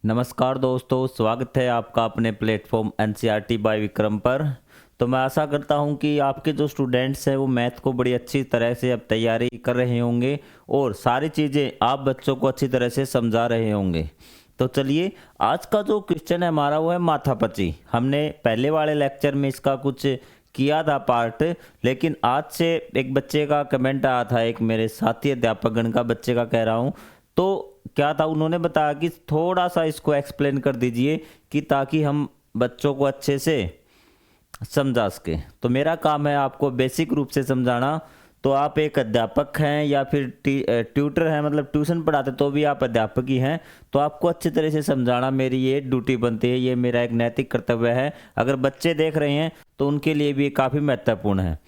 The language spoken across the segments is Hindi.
नमस्कार दोस्तों, स्वागत है आपका अपने प्लेटफॉर्म एनसीईआरटी बाय विक्रम पर। तो मैं आशा करता हूं कि आपके जो स्टूडेंट्स हैं वो मैथ को बड़ी अच्छी तरह से अब तैयारी कर रहे होंगे और सारी चीज़ें आप बच्चों को अच्छी तरह से समझा रहे होंगे। तो चलिए, आज का जो क्वेश्चन है हमारा वो है माथापची। हमने पहले वाले लेक्चर में इसका कुछ किया था पार्ट, लेकिन आज से एक बच्चे का कमेंट आया था, एक मेरे साथी अध्यापकगण का बच्चे का कह रहा हूँ। तो क्या था, उन्होंने बताया कि थोड़ा सा इसको एक्सप्लेन कर दीजिए कि ताकि हम बच्चों को अच्छे से समझा सके। तो मेरा काम है आपको बेसिक रूप से समझाना। तो आप एक अध्यापक हैं या फिर ट्यूटर हैं, मतलब ट्यूशन पढ़ाते तो भी आप अध्यापक ही हैं। तो आपको अच्छी तरह से समझाना मेरी ये ड्यूटी बनती है, ये मेरा एक नैतिक कर्तव्य है। अगर बच्चे देख रहे हैं तो उनके लिए भी ये काफ़ी महत्वपूर्ण है।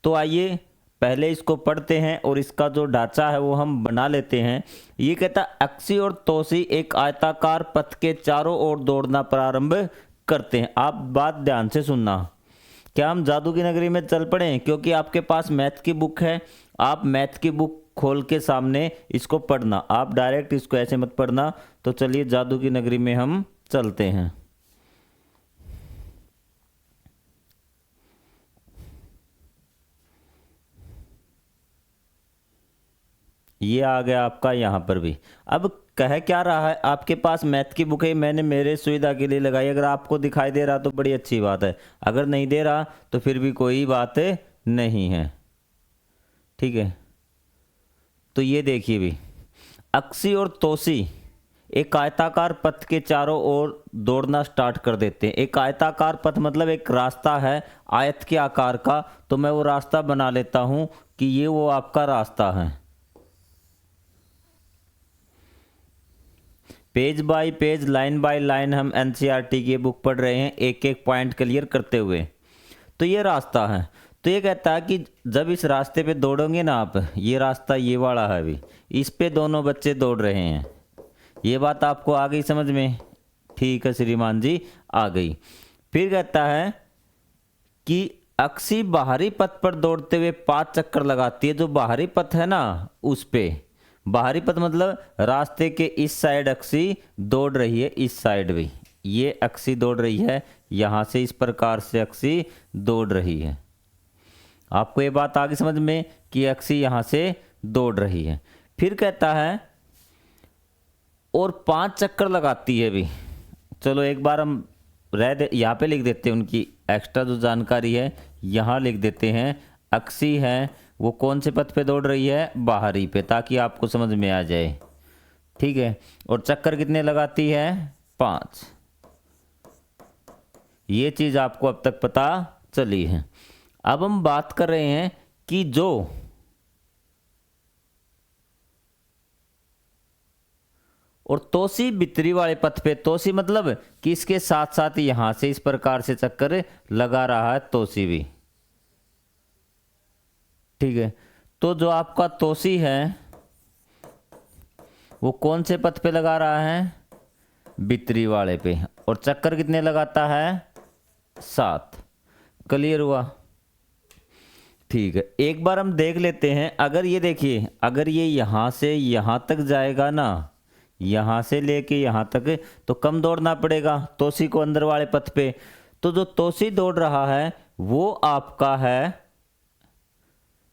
तो आइए पहले इसको पढ़ते हैं और इसका जो ढांचा है वो हम बना लेते हैं। ये कहता है अक्सी और तोसी एक आयताकार पथ के चारों ओर दौड़ना प्रारंभ करते हैं। आप बात ध्यान से सुनना। क्या हम जादू की नगरी में चल पड़े? क्योंकि आपके पास मैथ की बुक है, आप मैथ की बुक खोल के सामने इसको पढ़ना, आप डायरेक्ट इसको ऐसे मत पढ़ना। तो चलिए जादू की नगरी में हम चलते हैं। ये आ गया आपका यहाँ पर भी। अब कह क्या रहा है, आपके पास मैथ की बुक है, मैंने मेरे सुविधा के लिए लगाई। अगर आपको दिखाई दे रहा तो बड़ी अच्छी बात है, अगर नहीं दे रहा तो फिर भी कोई बात नहीं है, ठीक है। तो ये देखिए भी, अक्सी और तोसी एक आयताकार पथ के चारों ओर दौड़ना स्टार्ट कर देते हैं। एक आयताकार पथ मतलब एक रास्ता है आयत के आकार का। तो मैं वो रास्ता बना लेता हूं कि ये वो आपका रास्ता है। Page bye page, line by line हम एनसीईआरटी की बुक पढ़ रहे हैं, एक एक पॉइंट क्लियर करते हुए। तो ये रास्ता है। तो ये कहता है कि जब इस रास्ते पे दौड़ोगे ना आप, ये रास्ता ये वाला है अभी, इस पे दोनों बच्चे दौड़ रहे हैं। ये बात आपको आ गई समझ में? ठीक है श्रीमान जी, आ गई। फिर कहता है कि अक्सी बाहरी पथ पर दौड़ते हुए 5 चक्कर लगाती है। जो बाहरी पथ है ना उस पे, बाहरी पथ मतलब रास्ते के इस साइड अक्सी दौड़ रही है, इस साइड भी ये अक्सी दौड़ रही है, यहां से इस प्रकार से अक्सी दौड़ रही है। आपको ये बात आ गई समझ में कि अक्सी यहां से दौड़ रही है। फिर कहता है और 5 चक्कर लगाती है भी। चलो एक बार हम यहाँ पे लिख देते हैं, उनकी एक्स्ट्रा जो जानकारी है यहाँ लिख देते हैं। अक्सी है वो कौन से पथ पे दौड़ रही है? बाहरी पे, ताकि आपको समझ में आ जाए, ठीक है। और चक्कर कितने लगाती है? 5। ये चीज आपको अब तक पता चली है। अब हम बात कर रहे हैं कि जो और तोसी बितरी वाले पथ पे, तोसी मतलब कि इसके साथ साथ यहां से इस प्रकार से चक्कर लगा रहा है तोसी भी, ठीक है। तो जो आपका तोसी है वो कौन से पथ पे लगा रहा है? बितरी वाले पे। और चक्कर कितने लगाता है? 7। क्लियर हुआ? ठीक है। एक बार हम देख लेते हैं। अगर ये देखिए, अगर ये यहां से यहां तक जाएगा ना, यहां से लेके यहां तक, तो कम दौड़ना पड़ेगा तोसी को अंदर वाले पथ पे। तो जो तोसी दौड़ रहा है वो आपका है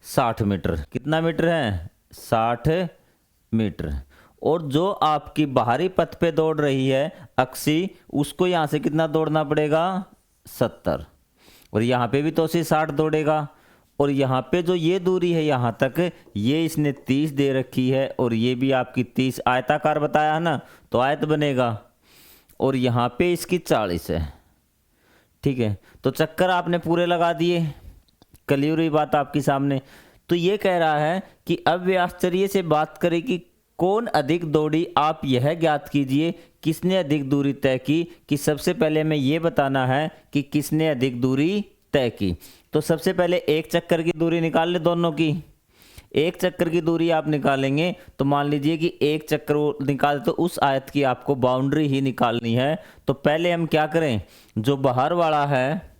60 मीटर। कितना मीटर है? 60 मीटर। और जो आपकी बाहरी पथ पे दौड़ रही है अक्सी, उसको यहां से कितना दौड़ना पड़ेगा? 70। और यहाँ पे भी तो उसी 60 दौड़ेगा। और यहाँ पे जो ये दूरी है यहाँ तक, ये इसने 30 दे रखी है, और ये भी आपकी 30, आयताकार बताया है ना तो आयत बनेगा। और यहाँ पे इसकी 40 है, ठीक है। तो चक्कर आपने पूरे लगा दिए, क्लियर हुई बात आपकी सामने। तो ये कह रहा है कि अब वे आश्चर्य से बात करें कि कौन अधिक दौड़ी, आप यह ज्ञात कीजिए किसने अधिक दूरी तय की। कि सबसे पहले हमें यह बताना है कि किसने अधिक दूरी तय की। तो सबसे पहले एक चक्कर की दूरी निकाल ले दोनों की। एक चक्कर की दूरी आप निकालेंगे तो मान लीजिए कि एक चक्कर निकाल, तो उस आयत की आपको बाउंड्री ही निकालनी है। तो पहले हम क्या करें, जो बाहर वाला है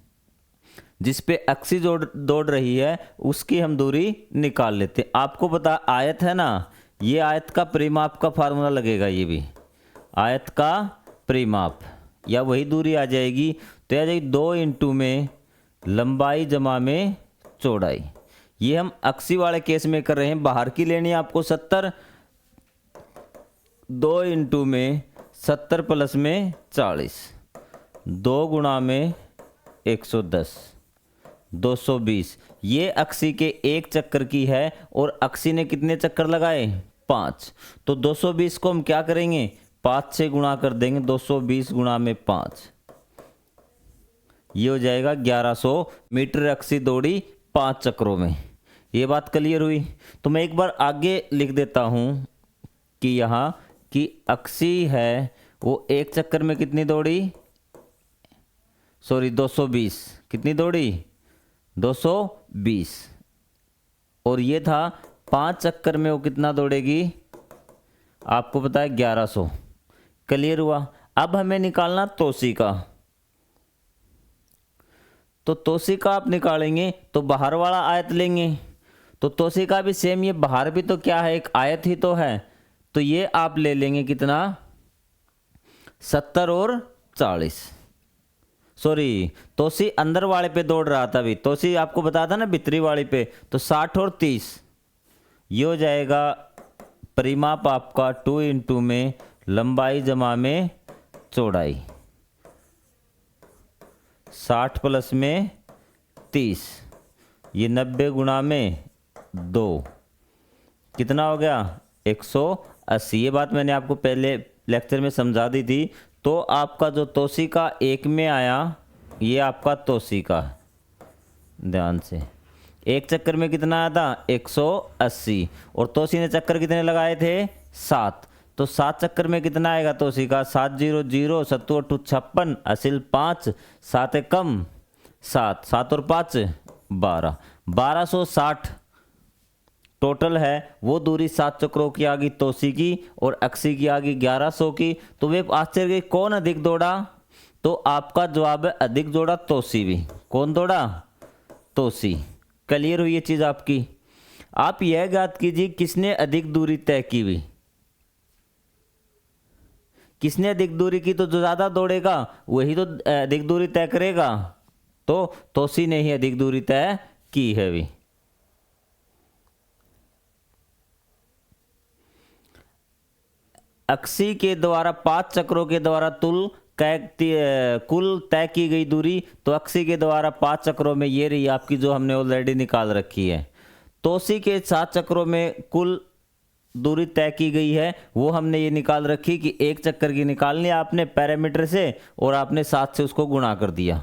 जिस पे अक्सी दौड़ रही है उसकी हम दूरी निकाल लेते। आपको पता आयत है ना, ये आयत का परिमाप का फार्मूला लगेगा। ये भी आयत का परिमाप, या वही दूरी आ जाएगी। तो आ जाएगी 2 इंटू में लंबाई जमा में चौड़ाई। ये हम अक्सी वाले केस में कर रहे हैं, बाहर की लेनी है आपको 70। 2 इंटू में 70 प्लस में 40, 2 गुणा में 110, 220। ये अक्सी के एक चक्कर की है और अक्सी ने कितने चक्कर लगाए? 5। तो 220 को हम क्या करेंगे? 5 से गुणा कर देंगे। 220 गुणा में 5, ये हो जाएगा 1100 मीटर अक्सी दौड़ी 5 चक्रों में। ये बात क्लियर हुई? तो मैं एक बार आगे लिख देता हूँ कि यहाँ की अक्सी है वो एक चक्कर में कितनी दौड़ी, सॉरी 220, कितनी दौड़ी? 220। और ये था 5 चक्कर में वो कितना दौड़ेगी? आपको पता है 1100। क्लियर हुआ? अब हमें निकालना तोशिका। तो तोशिका आप निकालेंगे तो बाहर वाला आयत लेंगे। तो तोशिका भी सेम, ये बाहर भी तो क्या है? एक आयत ही तो है। तो ये आप ले लेंगे कितना? 70 और 40। सॉरी, तोसी अंदर वाले पे दौड़ रहा था अभी, तोसी आपको बताया था ना भीतरी वाली पे। तो 60 और 30, ये हो जाएगा परिमाप आपका 2 इंटू में लंबाई जमा में चौड़ाई, 60 प्लस में 30, ये 90 गुणा में 2, कितना हो गया? 180। ये बात मैंने आपको पहले लेक्चर में समझा दी थी। तो आपका जो तोशिका एक में आया, ये आपका तोशिका, ध्यान से, एक चक्कर में कितना आया था? 180। और तोशी ने चक्कर कितने लगाए थे? 7। तो 7 चक्कर में कितना आएगा तोशिका? 7 0 0, 7 8 56, असिल 5, 7 कम 7, 7 और 5 12, 1260 टोटल है। वो दूरी 7 चक्रों की आ गई तोसी की, और अक्सी की आ गई 1100 की। तो वे आश्चर्य के कौन अधिक दौड़ा? तो आपका जवाब है अधिक दौड़ा तोसी भी। कौन दौड़ा? तोसी। क्लियर हुई ये चीज आपकी? आप यह ज्ञात कीजिए किसने अधिक दूरी तय की हुई। किसने अधिक दूरी की? तो जो ज्यादा दौड़ेगा वही तो अधिक दूरी तय करेगा। तो तोसी ने ही अधिक दूरी तय की है भी। अक्सी के द्वारा 5 चक्रों के द्वारा कुल तय की गई दूरी। तो अक्सी के द्वारा 5 चक्रों में ये रही आपकी, जो हमने ऑलरेडी निकाल रखी है। तोसी के 7 चक्रों में कुल दूरी तय की गई है, वो हमने ये निकाल रखी कि एक चक्कर की निकालनी आपने पैरामीटर से, और आपने 7 से उसको गुणा कर दिया।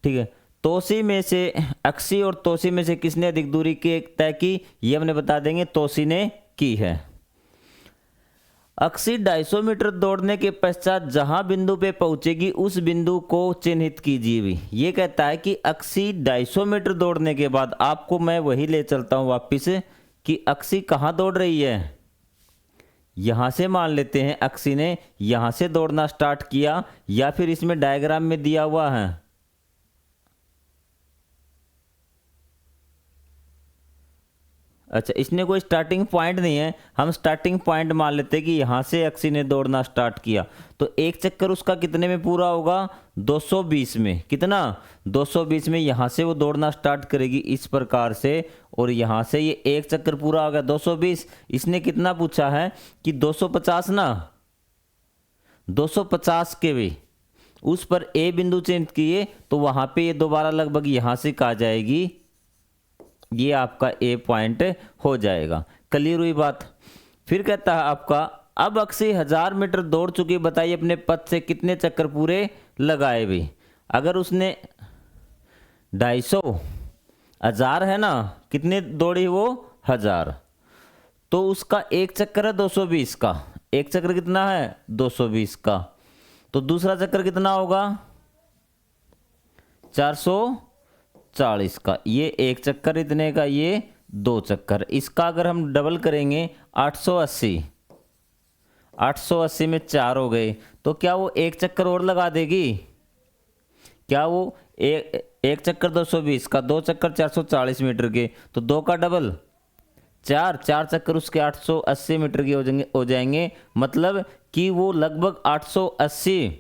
ठीक है। तोसी में से, अक्सी और तोसी में से किसने अधिक दूरी की तय की? ये हमने बता देंगे तोसी ने की है। अक्सी 250 मीटर दौड़ने के पश्चात जहां बिंदु पे पहुंचेगी उस बिंदु को चिन्हित कीजिए भी। ये कहता है कि अक्सी 250 मीटर दौड़ने के बाद, आपको मैं वही ले चलता हूं वापिस कि अक्सी कहां दौड़ रही है। यहां से मान लेते हैं अक्सी ने यहां से दौड़ना स्टार्ट किया, या फिर इसमें डायग्राम में दिया हुआ है। अच्छा, इसने कोई स्टार्टिंग पॉइंट नहीं है, हम स्टार्टिंग पॉइंट मान लेते हैं कि यहाँ से अक्सी ने दौड़ना स्टार्ट किया। तो एक चक्कर उसका कितने में पूरा होगा? 220 में। कितना? 220 में यहाँ से वो दौड़ना स्टार्ट करेगी इस प्रकार से, और यहाँ से ये एक चक्कर पूरा हो गया 220। इसने कितना पूछा है कि 250 ना, 250 के भी उस पर ए बिंदु चिन्हित किए, तो वहाँ पे ये दोबारा लगभग यहाँ से कहा जाएगी, ये आपका ए पॉइंट हो जाएगा। क्लियर हुई बात? फिर कहता है आपका, अब अक्सी 1000 मीटर दौड़ चुकी, बताइए अपने पथ से कितने चक्कर पूरे लगाए भी। अगर उसने 250, 1000 है ना, कितने दौड़ी वो? 1000। तो उसका एक चक्कर है 220 का। एक चक्कर कितना है? 220 का। तो दूसरा चक्कर कितना होगा? 440 का। ये एक चक्कर इतने का, ये 2 चक्कर। इसका अगर हम डबल करेंगे 880, 880 में 4 हो गए, तो क्या वो एक चक्कर और लगा देगी? क्या वो एक चक्कर 220 का, 2 चक्कर 440 मीटर के, तो 2 का डबल 4 चक्कर उसके 880 मीटर के हो जाएंगे। मतलब कि वो लगभग 880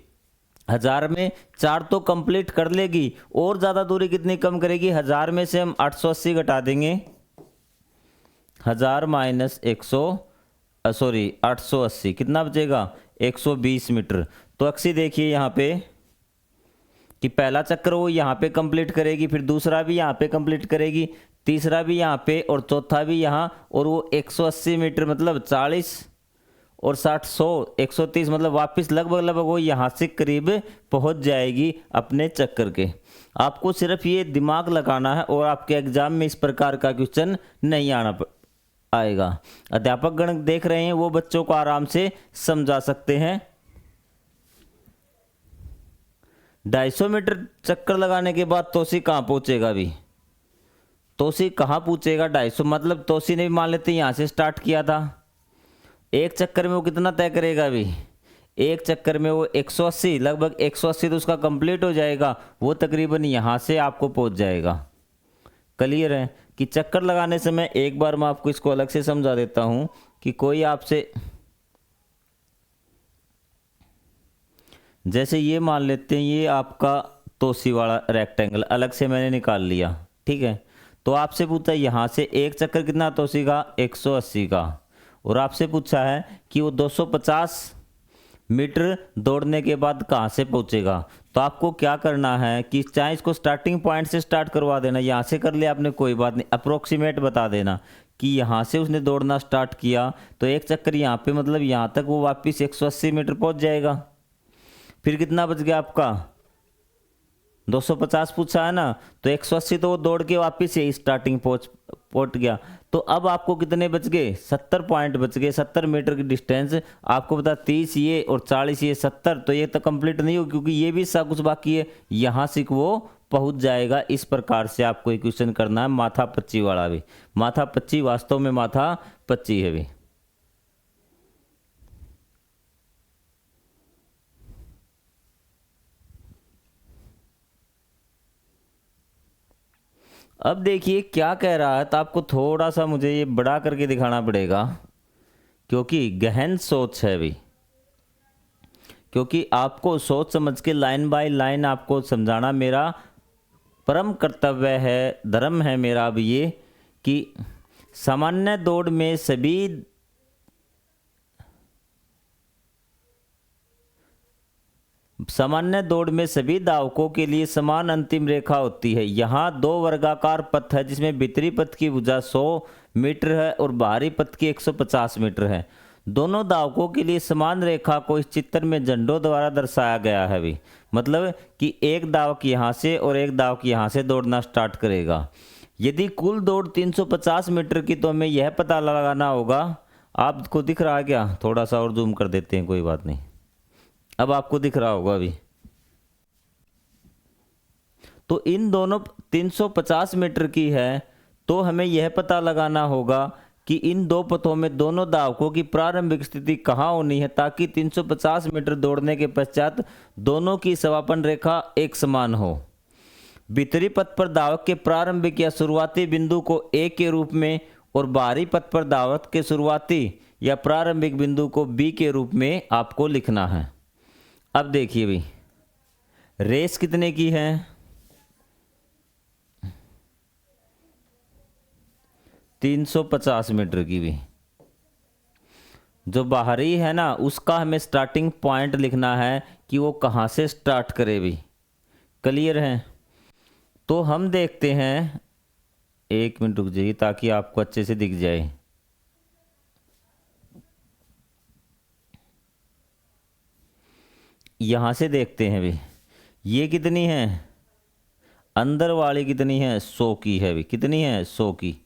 हज़ार में 4 तो कंप्लीट कर लेगी, और ज़्यादा दूरी कितनी कम करेगी? 1000 में से हम 880 घटा देंगे, 1000 माइनस 880 कितना बचेगा? 120 मीटर। तो अक्सी देखिए यहाँ पे कि पहला चक्कर वो यहाँ पे कंप्लीट करेगी, फिर दूसरा भी यहाँ पे कंप्लीट करेगी, तीसरा भी यहाँ पे और चौथा भी यहाँ, और वो 180 मीटर मतलब 40 और 60 100 130 मतलब वापस लगभग वो यहाँ से करीब पहुँच जाएगी अपने चक्कर के। आपको सिर्फ ये दिमाग लगाना है और आपके एग्जाम में इस प्रकार का क्वेश्चन नहीं आएगा। अध्यापक गण देख रहे हैं, वो बच्चों को आराम से समझा सकते हैं। 250 मीटर चक्कर लगाने के बाद तोसी कहाँ पहुंचेगा? अभी तोसी कहाँ पूछेगा? 250 मतलब तोसी ने भी मान लेते यहाँ से स्टार्ट किया था, एक चक्कर में वो कितना तय करेगा? अभी एक चक्कर में वो 180 लगभग 180 तो उसका कंप्लीट हो जाएगा, वो तकरीबन यहाँ से आपको पहुँच जाएगा। क्लियर है कि चक्कर लगाने से मैं एक बार मैं आपको इसको अलग से समझा देता हूँ कि कोई आपसे, जैसे ये मान लेते हैं ये आपका तोसी वाला रेक्टेंगल अलग से मैंने निकाल लिया, ठीक है। तो आपसे पूछा यहाँ से एक चक्कर कितना तोसी का? 180 का, और आपसे पूछा है कि वो 250 मीटर दौड़ने के बाद कहाँ से पहुँचेगा। तो आपको क्या करना है कि चाहे इसको स्टार्टिंग पॉइंट से स्टार्ट करवा देना, यहाँ से कर लिया आपने कोई बात नहीं, अप्रोक्सीमेट बता देना कि यहाँ से उसने दौड़ना स्टार्ट किया तो एक चक्कर यहाँ पे मतलब यहाँ तक वो वापस 180 मीटर पहुँच जाएगा। फिर कितना बच गया आपका? 250 पूछा है ना, तो 180 तो वो दौड़ के वापस यही स्टार्टिंग पहुंच गया। तो अब आपको कितने बच गए? 70 पॉइंट बच गए, 70 मीटर की डिस्टेंस। आपको पता 30 ये और 40 ये 70, तो ये तो कंप्लीट नहीं हो क्योंकि ये भी सब कुछ बाकी है, यहाँ से वो पहुंच जाएगा। इस प्रकार से आपको एक क्वेश्चन करना है, माथा 25 वाला भी। माथा 25 वास्तव में माथा 25 है भी। अब देखिए क्या कह रहा है, तो आपको थोड़ा सा मुझे ये बड़ा करके दिखाना पड़ेगा क्योंकि गहन सोच है भी, क्योंकि आपको सोच समझ के लाइन बाय लाइन आपको समझाना मेरा परम कर्तव्य है, धर्म है मेरा अब ये कि सामान्य दौड़ में सभी धावकों के लिए समान अंतिम रेखा होती है। यहाँ दो वर्गाकार पथ है जिसमें भीतरी पथ की भुजा 100 मीटर है और बाहरी पथ की 150 मीटर है। दोनों धावकों के लिए समान रेखा को इस चित्र में झंडों द्वारा दर्शाया गया है भी, मतलब कि एक धावक यहाँ से और एक धावक यहाँ से दौड़ना स्टार्ट करेगा। यदि कुल दौड़ 350 मीटर की तो हमें यह पता लगाना होगा। आपको दिख रहा है क्या? थोड़ा सा और जूम कर देते हैं, कोई बात नहीं। अब आपको दिख रहा होगा अभी। तो इन दोनों 350 मीटर की है, तो हमें यह पता लगाना होगा कि इन दो पथों में दोनों धावकों की प्रारंभिक स्थिति कहाँ होनी है ताकि 350 मीटर दौड़ने के पश्चात दोनों की समापन रेखा एक समान हो। भीतरी पथ पर धावक के प्रारंभिक या शुरुआती बिंदु को ए के रूप में और बाहरी पथ पर धावक के शुरुआती या प्रारंभिक बिंदु को बी के रूप में आपको लिखना है। अब देखिए भी रेस कितने की है? 350 मीटर की भी। जो बाहरी है ना उसका हमें स्टार्टिंग पॉइंट लिखना है कि वो कहाँ से स्टार्ट करे भी। क्लियर है? तो हम देखते हैं, एक मिनट रुक जाइए ताकि आपको अच्छे से दिख जाए। यहाँ से देखते हैं भी ये कितनी है, अंदर वाली कितनी है? 100 की है भी। कितनी है? 100 की।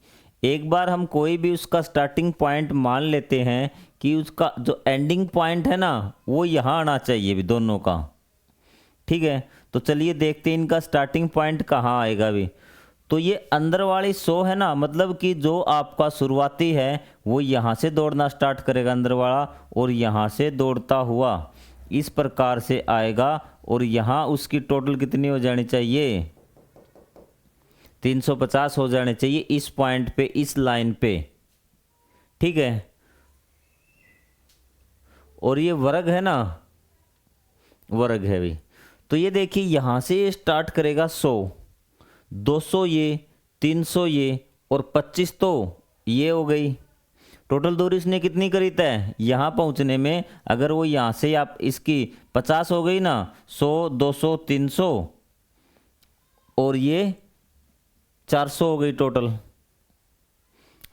एक बार हम कोई भी उसका स्टार्टिंग पॉइंट मान लेते हैं कि उसका जो एंडिंग पॉइंट है ना वो यहाँ आना चाहिए भी दोनों का। ठीक है, तो चलिए देखते हैं इनका स्टार्टिंग पॉइंट कहाँ आएगा भी। तो ये अंदर वाली 100 है ना, मतलब कि जो आपका शुरुआती है वो यहाँ से दौड़ना स्टार्ट करेगा अंदर वाला, और यहाँ से दौड़ता हुआ इस प्रकार से आएगा, और यहाँ उसकी टोटल कितनी हो जानी चाहिए? 350 हो जाने चाहिए इस पॉइंट पे, इस लाइन पे। ठीक है, और ये वर्ग है ना, वर्ग है भी। तो ये देखिए यहाँ से ये स्टार्ट करेगा 100, 200 ये, 300 ये और 25 तो ये हो गई। टोटल दूरी इसने कितनी करी तय यहाँ पहुँचने में? अगर वो यहाँ से आप इसकी 50 हो गई ना, 100, 200, 300 और ये 400 हो गई टोटल।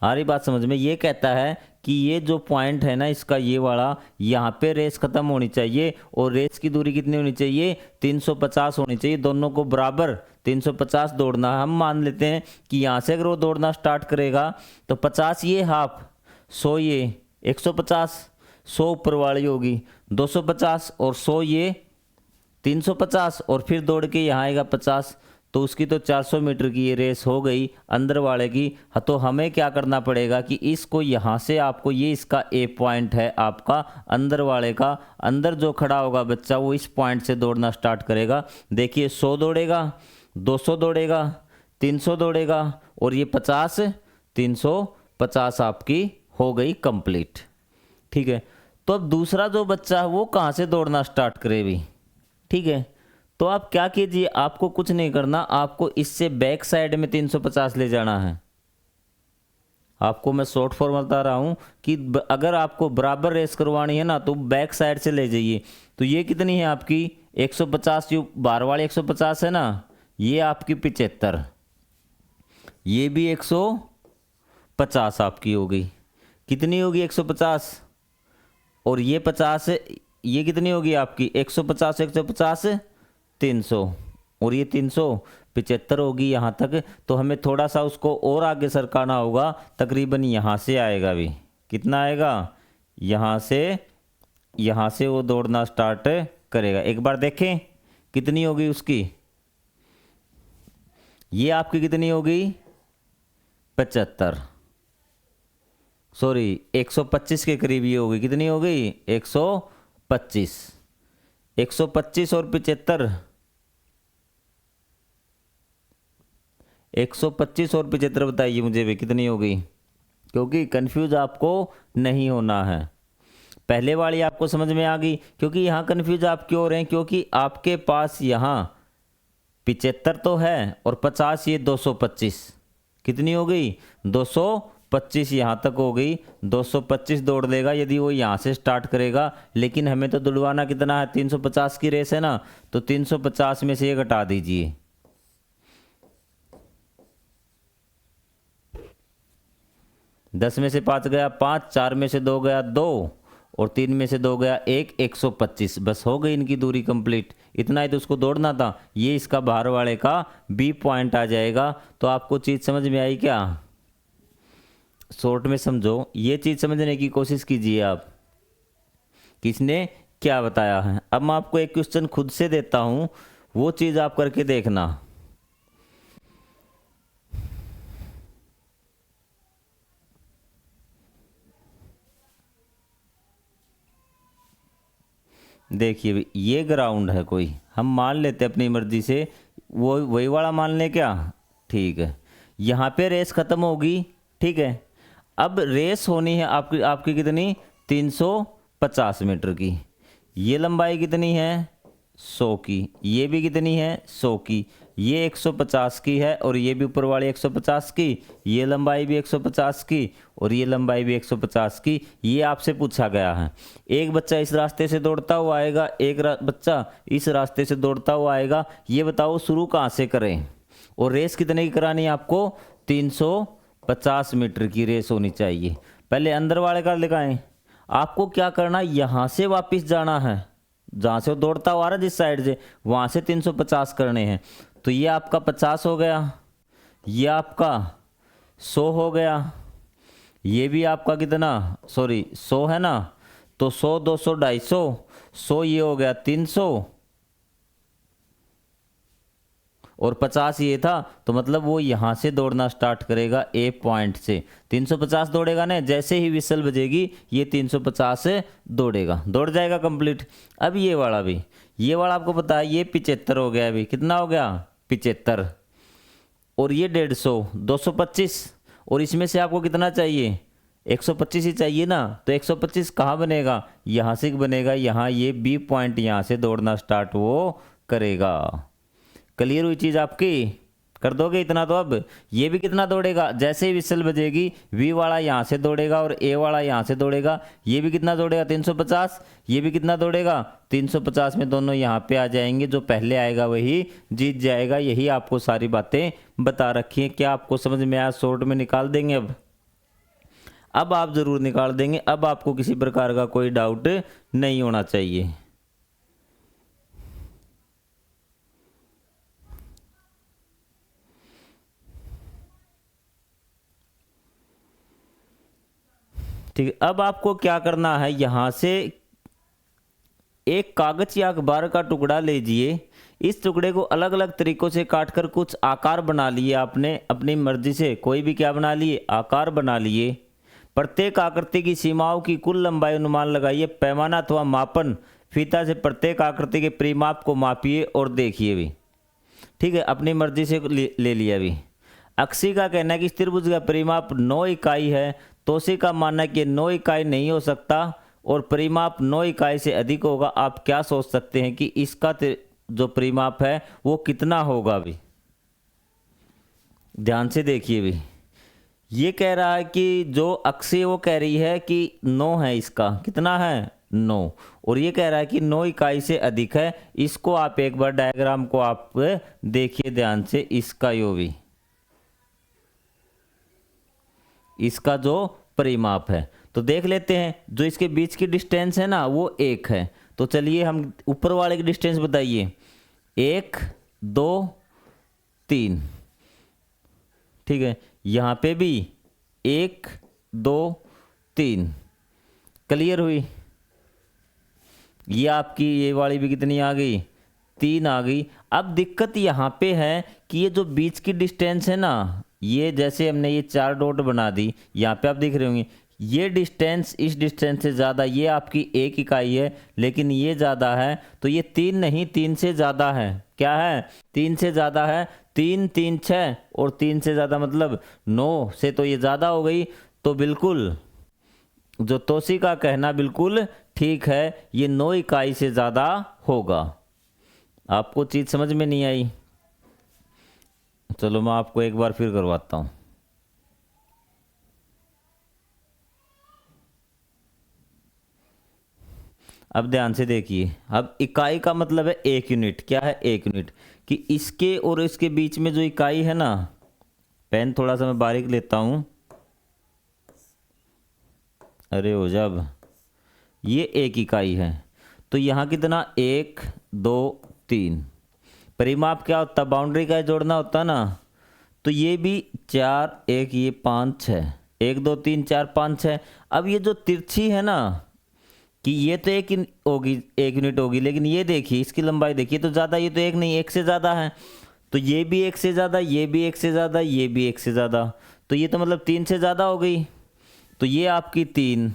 हमारी बात समझ में? ये कहता है कि ये जो पॉइंट है ना इसका, ये वाला, यहाँ पे रेस खत्म होनी चाहिए और रेस की दूरी कितनी होनी चाहिए? 350 होनी चाहिए। दोनों को बराबर 350 दौड़ना है। हम मान लेते हैं कि यहाँ से अगर वो दौड़ना स्टार्ट करेगा तो 50 ये हाफ, 100 ये, 150, 100 ऊपर वाली होगी 250 और 100 ये 350 और फिर दौड़ के यहाँ आएगा 50, तो उसकी तो 400 मीटर की ये रेस हो गई अंदर वाले की। हाँ, तो हमें क्या करना पड़ेगा कि इसको यहाँ से आपको, ये इसका ए पॉइंट है आपका अंदर वाले का, अंदर जो खड़ा होगा बच्चा वो इस पॉइंट से दौड़ना स्टार्ट करेगा। देखिए 100 दौड़ेगा, 200 दौड़ेगा, 300 दौड़ेगा और ये 50, 350 आपकी हो गई कंप्लीट। ठीक है, तो अब दूसरा जो बच्चा है वो कहाँ से दौड़ना स्टार्ट करे भी? ठीक है, तो आप क्या कीजिए, आपको कुछ नहीं करना, आपको इससे बैक साइड में 350 ले जाना है। आपको मैं शॉर्ट फॉर्म बता रहा हूं कि अगर आपको बराबर रेस करवानी है ना तो बैक साइड से ले जाइए। तो ये कितनी है आपकी? 150, जो बार वाली 150 है ना, ये आपकी 75, ये भी 150 आपकी हो गई। कितनी होगी? 150 और ये 50, ये कितनी होगी आपकी? 150, 150, 300 और ये 375 होगी यहाँ तक। तो हमें थोड़ा सा उसको और आगे सरकाना होगा, तकरीबन यहाँ से आएगा भी। कितना आएगा? यहाँ से वो दौड़ना स्टार्ट करेगा। एक बार देखें कितनी होगी उसकी। ये आपकी कितनी होगी? 75, सॉरी 125 के करीब ये होगी। कितनी हो गई? 125, 125 और 75, 125 और 75 बताइए मुझे भी कितनी होगी, क्योंकि कंफ्यूज आपको नहीं होना है। पहले वाली आपको समझ में आ गई, क्योंकि यहाँ कंफ्यूज आप क्यों हो रहे हैं? क्योंकि आपके पास यहाँ 75 तो है और 50, ये 225, कितनी हो गई? 225 यहाँ तक हो गई। 225 दौड़ लेगा यदि वो यहाँ से स्टार्ट करेगा, लेकिन हमें तो दौड़वाना कितना है? 350 की रेस है ना, तो 350 में से ये घटा दीजिए। दस में से 5 गया 5, 4 में से 2 गया 2 और 3 में से 2 गया 1, 125। बस हो गई इनकी दूरी कंप्लीट। इतना ही तो उसको दौड़ना था। ये इसका बाहर वाले का बी पॉइंट आ जाएगा। तो आपको चीज़ समझ में आई क्या? शॉर्ट में समझो, ये चीज़ समझने की कोशिश कीजिए आप, किसने क्या बताया है। अब मैं आपको एक क्वेश्चन खुद से देता हूँ, वो चीज़ आप करके देखना। देखिए ये ग्राउंड है कोई, हम मान लेते अपनी मर्जी से, वो वही वाला मान ले क्या? ठीक है, यहाँ पे रेस ख़त्म होगी। ठीक है, अब रेस होनी है आपकी, आपकी कितनी? 350 मीटर की। ये लंबाई कितनी है? 100 की। ये भी कितनी है? 100 की। ये 150 की है और ये भी ऊपर वाली 150 की। ये लंबाई भी 150 की और ये लंबाई भी 150 की। ये आपसे पूछा गया है। एक बच्चा इस रास्ते से दौड़ता हुआ आएगा, एक बच्चा इस रास्ते से दौड़ता हुआ आएगा। ये बताओ शुरू कहाँ से करें और रेस कितने की करानी है आपको? 350 मीटर की रेस होनी चाहिए। पहले अंदर वाले का दिखाएं। आपको क्या करना, यहाँ से वापस जाना है, जहाँ से वो दौड़ता हुआ आ रहा है जिस साइड से, वहाँ से 350 करने हैं। तो ये आपका 50 हो गया, ये आपका 100 हो गया, ये भी आपका कितना, सॉरी 100 है ना, तो 100, 200, 250, 100 ये हो गया 300 और 50 ये था। तो मतलब वो यहाँ से दौड़ना स्टार्ट करेगा ए पॉइंट से। 350 दौड़ेगा ना, जैसे ही विसल बजेगी ये 350 दौड़ेगा, दौड़ जाएगा कंप्लीट। अब ये वाला भी, ये वाला आपको पता है ये 75 हो गया। अभी कितना हो गया? 75 और ये 150, 225 और इसमें से आपको कितना चाहिए? 125 ही चाहिए ना, तो 125 कहाँ बनेगा, यहाँ से बनेगा, यहाँ ये बी पॉइंट यहाँ से दौड़ना स्टार्ट वो करेगा। क्लियर हुई चीज़ आपकी, कर दोगे इतना। तो अब ये भी कितना दौड़ेगा, जैसे ही विसल बजेगी वी वाला यहाँ से दौड़ेगा और ए वाला यहाँ से दौड़ेगा, ये भी कितना दौड़ेगा 350, ये भी कितना दौड़ेगा 350 में दोनों यहाँ पे आ जाएंगे, जो पहले आएगा वही जीत जाएगा। यही आपको सारी बातें बता रखी हैं। क्या आपको समझ में आया, शॉर्ट में निकाल देंगे अब आप ज़रूर निकाल देंगे। अब आपको किसी प्रकार का कोई डाउट नहीं होना चाहिए। ठीक है, अब आपको क्या करना है, यहाँ से एक कागज या अखबार का टुकड़ा लीजिए। इस टुकड़े को अलग अलग तरीकों से काटकर कुछ आकार बना लिए आपने अपनी मर्जी से, कोई भी क्या बना लिए, आकार बना लिए। प्रत्येक आकृति की सीमाओं की कुल लंबाई अनुमान लगाइए। पैमाना अथवा मापन फीता से प्रत्येक आकृति के परिमाप को मापिए और देखिए भी। ठीक है, अपनी मर्जी से ले लिया भी। अक्सी का कहना है कि त्रिभुज का परिमाप 9 इकाई है। तोसी का मानना है कि 9 इकाई नहीं हो सकता और परिमाप 9 इकाई से अधिक होगा। आप क्या सोच सकते हैं कि इसका जो परिमाप है वो कितना होगा भी, ध्यान से देखिए भी। ये कह रहा है कि जो अक्सी वो कह रही है कि 9 है, इसका कितना है 9, और ये कह रहा है कि 9 इकाई से अधिक है। इसको आप एक बार डायग्राम को आप देखिए ध्यान से, इसका यो भी, इसका जो परिमाप है तो देख लेते हैं। जो इसके बीच की डिस्टेंस है ना वो 1 है। तो चलिए हम ऊपर वाले की डिस्टेंस बताइए, 1 2 3। ठीक है, यहाँ पे भी 1 2 3। क्लियर हुई। ये आपकी ये वाली भी कितनी आ गई, 3 आ गई। अब दिक्कत यहाँ पे है कि ये जो बीच की डिस्टेंस है ना, ये जैसे हमने ये 4 डॉट बना दी, यहाँ पे आप देख रहे होंगे ये डिस्टेंस इस डिस्टेंस से ज़्यादा, ये आपकी 1 इकाई है लेकिन ये ज़्यादा है, तो ये 3 नहीं 3 से ज़्यादा है। क्या है, 3 से ज़्यादा है। 3 3 6 और 3 से ज़्यादा मतलब 9 से तो ये ज़्यादा हो गई। तो बिल्कुल जो तोसी का कहना बिल्कुल ठीक है, ये 9 इकाई से ज़्यादा होगा। आपको चीज़ समझ में नहीं आई, चलो मैं आपको एक बार फिर करवाता हूँ। अब ध्यान से देखिए, अब इकाई का मतलब है 1 यूनिट। क्या है 1 यूनिट, कि इसके और इसके बीच में जो इकाई है ना, पेन थोड़ा सा मैं बारीक लेता हूँ, अरे हो जब ये 1 इकाई है तो यहाँ कितना 1 2 3। परिमाप क्या होता है, बाउंड्री का जोड़ना होता ना, तो ये भी 4 1 ये 5 6, 1 2 3 4 5 6। अब ये जो तिरछी है ना, कि ये तो 1 होगी 1 यूनिट होगी, लेकिन ये देखिए इसकी लंबाई देखिए तो ज़्यादा, ये तो 1 नहीं 1 से ज़्यादा है। तो ये भी 1 से ज़्यादा, ये भी 1 से ज़्यादा, ये भी 1 से ज़्यादा, तो ये तो मतलब 3 से ज़्यादा हो गई। तो ये आपकी 3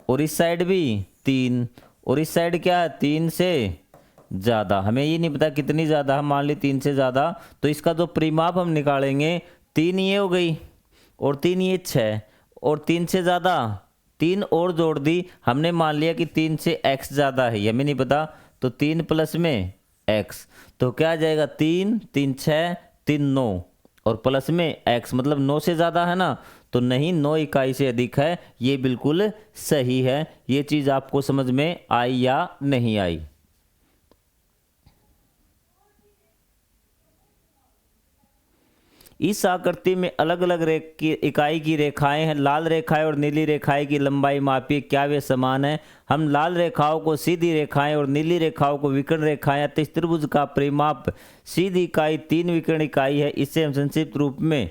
और इस साइड भी 3 और इस साइड क्या है 3 से ज़्यादा। हमें ये नहीं पता कितनी ज़्यादा, हम मान ली 3 से ज़्यादा, तो इसका जो परिमाप हम निकालेंगे 3 ये हो गई और 3 ये 6 और 3 से ज़्यादा 3 और जोड़ दी, हमने मान लिया कि 3 से x ज़्यादा है, हमें नहीं पता, तो 3 प्लस में x, तो क्या आ जाएगा 3 3 6 3 9 और प्लस में x, मतलब 9 से ज़्यादा है ना, तो नहीं 9 इकाई से अधिक है। ये बिल्कुल सही है। ये चीज़ आपको समझ में आई या नहीं आई। इस आकृति में अलग अलग इकाई की रेखाएं हैं। लाल रेखाएं और नीली रेखाएं की लंबाई मापिए, क्या वे समान है। हम लाल रेखाओं को सीधी रेखाएं और नीली रेखाओं को विकर्ण रेखाएं। त्रिभुज का परिमाप सीधी इकाई 3 विकर्ण इकाई है। इसे हम संक्षिप्त रूप में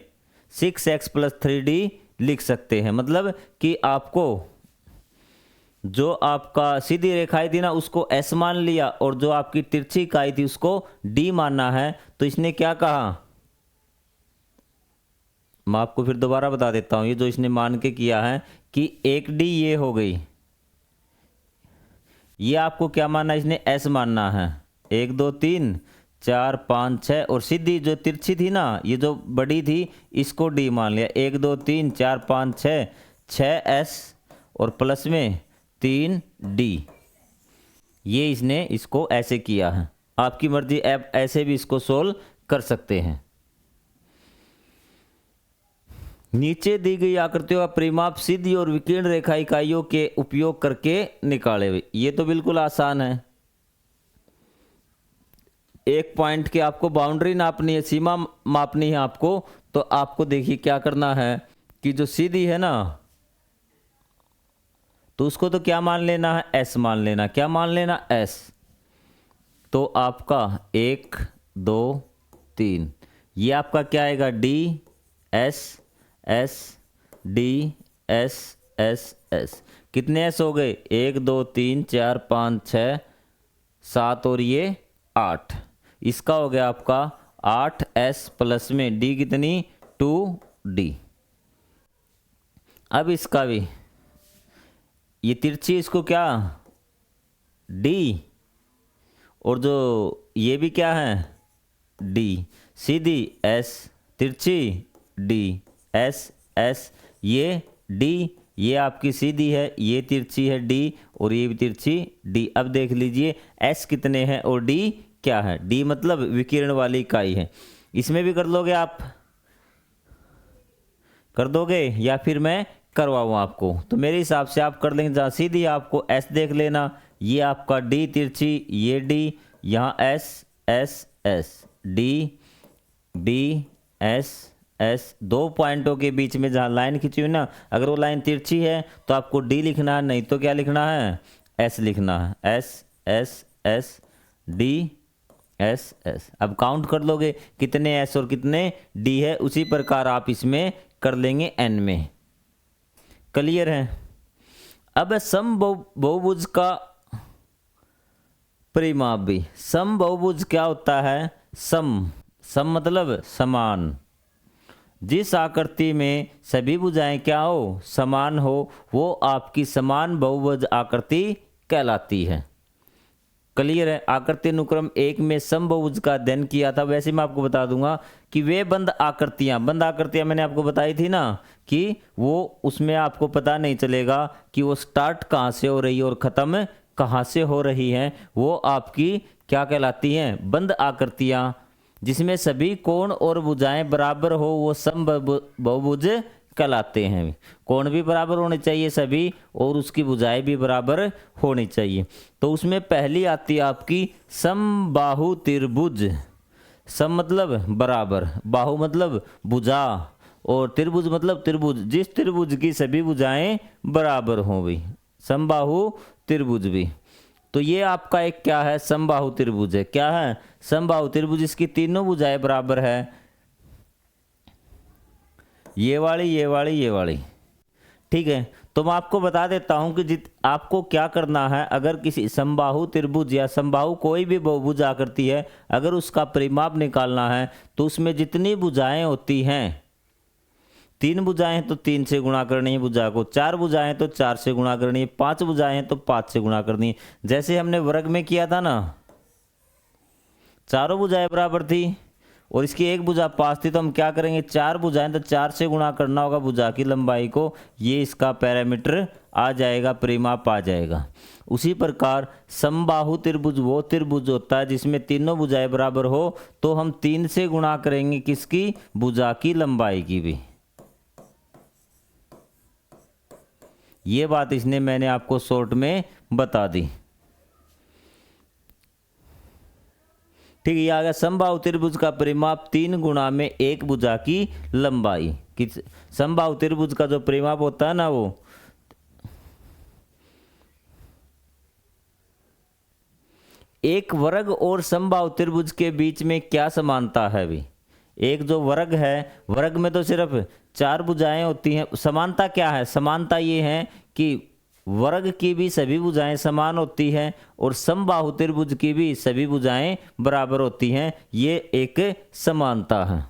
6x + 3d लिख सकते हैं। मतलब कि आपको जो आपका सीधी रेखाएं थी ना उसको s मान लिया और जो आपकी तिरछी इकाई थी उसको d मानना है। तो इसने क्या कहा, मैं आपको फिर दोबारा बता देता हूँ। ये जो इसने मान के किया है कि 1d ये हो गई, ये आपको क्या मानना है, इसने s मानना है। 1 2 3 4 5 6 और सीधी जो तिरछी थी ना, ये जो बड़ी थी इसको d मान लिया। 1 2 3 4 5 6 6s और प्लस में 3d। ये इसने इसको ऐसे किया है। आपकी मर्जी, आप ऐसे भी इसको सोल्व कर सकते हैं। नीचे दी गई आकृतियों का परिमाप सीधी और विकीर्ण रेखा इकाइयों के उपयोग करके निकाले हुए। ये तो बिल्कुल आसान है। एक पॉइंट की आपको बाउंड्री नापनी है, सीमा मापनी है आपको। तो आपको देखिए क्या करना है कि जो सीधी है ना, तो उसको तो क्या मान लेना है, एस मान लेना। क्या मान लेना, एस। तो आपका 1 2 3, ये आपका क्या आएगा, D S S D S S S. कितने एस हो गए, 1 2 3 4 5 6 7 और ये 8। इसका हो गया आपका 8s प्लस में डी कितनी, 2d। अब इसका भी, ये तिरछी इसको क्या, d, और जो ये भी क्या है, d। सीधी s, तिरछी d, s s, ये d, ये आपकी सीधी है, ये तिरछी है d, और ये भी तिरछी d। अब देख लीजिए s कितने हैं और d क्या है। d मतलब विकिरण वाली इकाई है। इसमें भी कर लोगे आप, कर दोगे या फिर मैं करवाऊँ आपको? तो मेरे हिसाब से आप कर लेंगे। जहाँ सीधी आपको s देख लेना, ये आपका d तिरछी, ये d, यहाँ s s s, d d s s। 2 पॉइंटों के बीच में जहाँ लाइन खींची हुई ना, अगर वो लाइन तिरछी है तो आपको d लिखना है, नहीं तो क्या लिखना है, s लिखना है। s s s d s s। अब काउंट कर लोगे कितने s और कितने d है, उसी प्रकार आप इसमें कर लेंगे n में। क्लियर है? अब समबहुभुज का परिमाप भी। समबहुभुज क्या होता है, सम मतलब समान। जिस आकृति में सभी भुजाएं क्या हो, समान हो, वो आपकी समान बहुभुज आकृति कहलाती है। क्लियर है? आकृति अनुक्रम 1 में समबहुभुज का अध्ययन किया था। वैसे मैं आपको बता दूंगा कि वे बंद आकृतियां मैंने आपको बताई थी ना, कि वो उसमें आपको पता नहीं चलेगा कि वो स्टार्ट कहाँ से हो रही है और ख़त्म कहाँ से हो रही है। वो आपकी क्या कहलाती हैं, बंद आकृतियां। जिसमें सभी कोण और भुजाएं बराबर हो, वो समबहुभुज कहलाते हैं। कोण भी बराबर होने चाहिए सभी, और उसकी भुजाएं भी बराबर होनी चाहिए। तो उसमें पहली आती है आपकी समबाहु त्रिभुज। सम मतलब बराबर, बाहु मतलब भुजा, और त्रिभुज मतलब त्रिभुज, जिस त्रिभुज की सभी भुजाएं बराबर हों भी, समबाहु त्रिभुज भी। तो ये आपका एक क्या है, समबाहु त्रिभुज है। क्या है, समबाहु त्रिभुज। इसकी तीनों भुजाएं बराबर है, ये वाली, ये वाली, ये वाली। ठीक है? तो मैं आपको बता देता हूं कि आपको क्या करना है। अगर किसी समबाहु त्रिभुज या समबाहु कोई भी बहुभुज आकृति है, अगर उसका परिमाप निकालना है, तो उसमें जितनी भुजाएं होती हैं, 3 भुजाएं तो 3 से गुणा करनी है भुजा को, 4 भुजाएं तो 4 से गुणा करनी है, 5 भुजाएं तो 5 से गुणा करनी है। जैसे हमने वर्ग में किया था ना, चारों भुजाएं बराबर थी और इसकी एक भुजा 5 थी, तो हम क्या करेंगे, 4 भुजाएं तो 4 से गुणा करना होगा भुजा की लंबाई को। ये इसका पैरामीटर आ जाएगा, परिमाप आ जाएगा। उसी प्रकार समबाहु त्रिभुज वो त्रिभुज होता है जिसमें तीनों भुजाएं बराबर हो, तो हम 3 से गुणा करेंगे किसकी, भुजा की लंबाई की भी। ये बात इसने मैंने आपको शॉर्ट में बता दी। ठीक है? ये आ गया समबाहु त्रिभुज का परिमाप 3 गुणा में 1 भुजा की लंबाई। कि समबाहु त्रिभुज का जो परिमाप होता है ना, वो एक वर्ग और समबाहु त्रिभुज के बीच में क्या समानता है भी। एक जो वर्ग है, वर्ग में तो सिर्फ 4 भुजाएं होती हैं। समानता क्या है, समानता ये है कि वर्ग की भी सभी भुजाएं समान होती हैं और समबाहु त्रिभुज की भी सभी भुजाएं बराबर होती हैं। ये एक समानता है।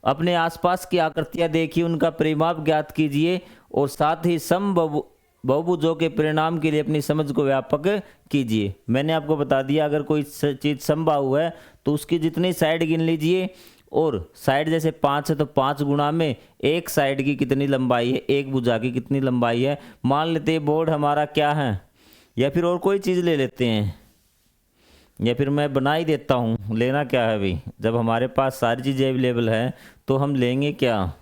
अपने आसपास की आकृतियां देखिए, उनका परिमाप ज्ञात कीजिए और साथ ही बहुभुजों के परिणाम के लिए अपनी समझ को व्यापक कीजिए। मैंने आपको बता दिया, अगर कोई चीज़ समबाहु है तो उसकी जितनी साइड गिन लीजिए और साइड जैसे 5 है तो 5 गुणा में एक साइड की कितनी लंबाई है, एक भुजा की कितनी लंबाई है। मान लेते हैं बोर्ड हमारा क्या है, या फिर और कोई चीज़ ले लेते हैं, या फिर मैं बना ही देता हूँ। लेना क्या है भाई, जब हमारे पास सारी चीज़ें अवेलेबल है तो हम लेंगे क्या।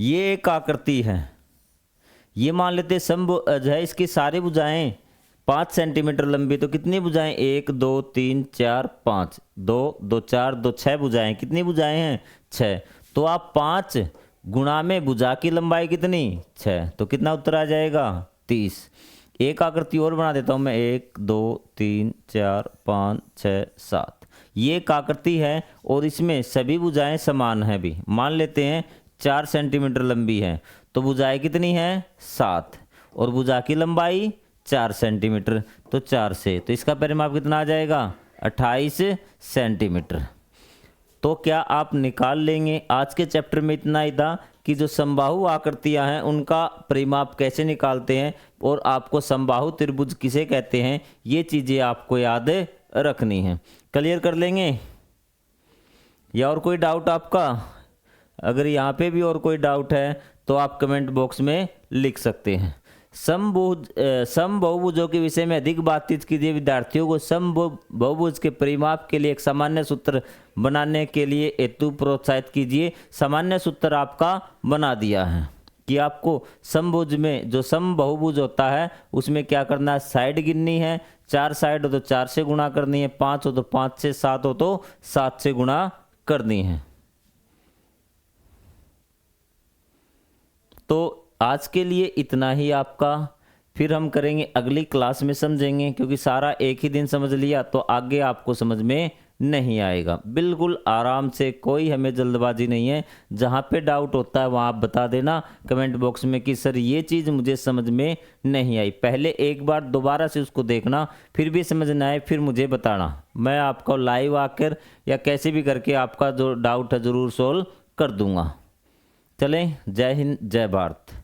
ये एक आकृति है, ये मान लेते हैं समभुज है, इसकी सारी भुजाएं 5 सेंटीमीटर लंबी, तो कितनी भुजाएं 1 2 3 4 5, 2 2 4 2 6 भुजाएं, कितनी भुजाएं हैं 6। तो आप 5 गुणा में भुजा की लंबाई कितनी 6, तो कितना उत्तर आ जाएगा 30। एक आकृति और बना देता हूं मैं, 1 2 3 4 5 6 7। ये एक आकृति है और इसमें सभी भुजाएं समान हैं भी। मान लेते हैं 4 सेंटीमीटर लंबी है, तो भुजाएं कितनी है 7, और भुजा की लंबाई 4 सेंटीमीटर, तो 4 से, तो इसका परिमाप कितना आ जाएगा 28 सेंटीमीटर। तो क्या आप निकाल लेंगे। आज के चैप्टर में इतना ही था कि जो समबाहु आकृतियां हैं उनका परिमाप कैसे निकालते हैं और आपको समबाहु त्रिभुज किसे कहते हैं, ये चीज़ें आपको याद रखनी है। क्लियर कर लेंगे। या और कोई डाउट आपका, अगर यहाँ पे भी और कोई डाउट है तो आप कमेंट बॉक्स में लिख सकते हैं। समबहुभुजों के विषय में अधिक बातचीत कीजिए। विद्यार्थियों को समबहुभुज के परिमाप के लिए एक सामान्य सूत्र बनाने के लिए हेतु प्रोत्साहित कीजिए। सामान्य सूत्र आपका बना दिया है कि आपको समभुज में जो समबहुभुज होता है उसमें क्या करना है, साइड गिननी है। 4 साइड हो तो 4 से गुणा करनी है, 5 हो तो 5 से, 7 हो तो 7 से गुणा करनी है। तो आज के लिए इतना ही आपका, फिर हम करेंगे अगली क्लास में समझेंगे, क्योंकि सारा एक ही दिन समझ लिया तो आगे आपको समझ में नहीं आएगा। बिल्कुल आराम से, कोई हमें जल्दबाजी नहीं है। जहाँ पे डाउट होता है वहाँ आप बता देना कमेंट बॉक्स में कि सर ये चीज़ मुझे समझ में नहीं आई। पहले एक बार दोबारा से उसको देखना, फिर भी समझ ना आए फिर मुझे बताना। मैं आपको लाइव आकर या कैसे भी करके आपका जो डाउट है ज़रूर सोल्व कर दूँगा। चलें, जय हिंद जय भारत।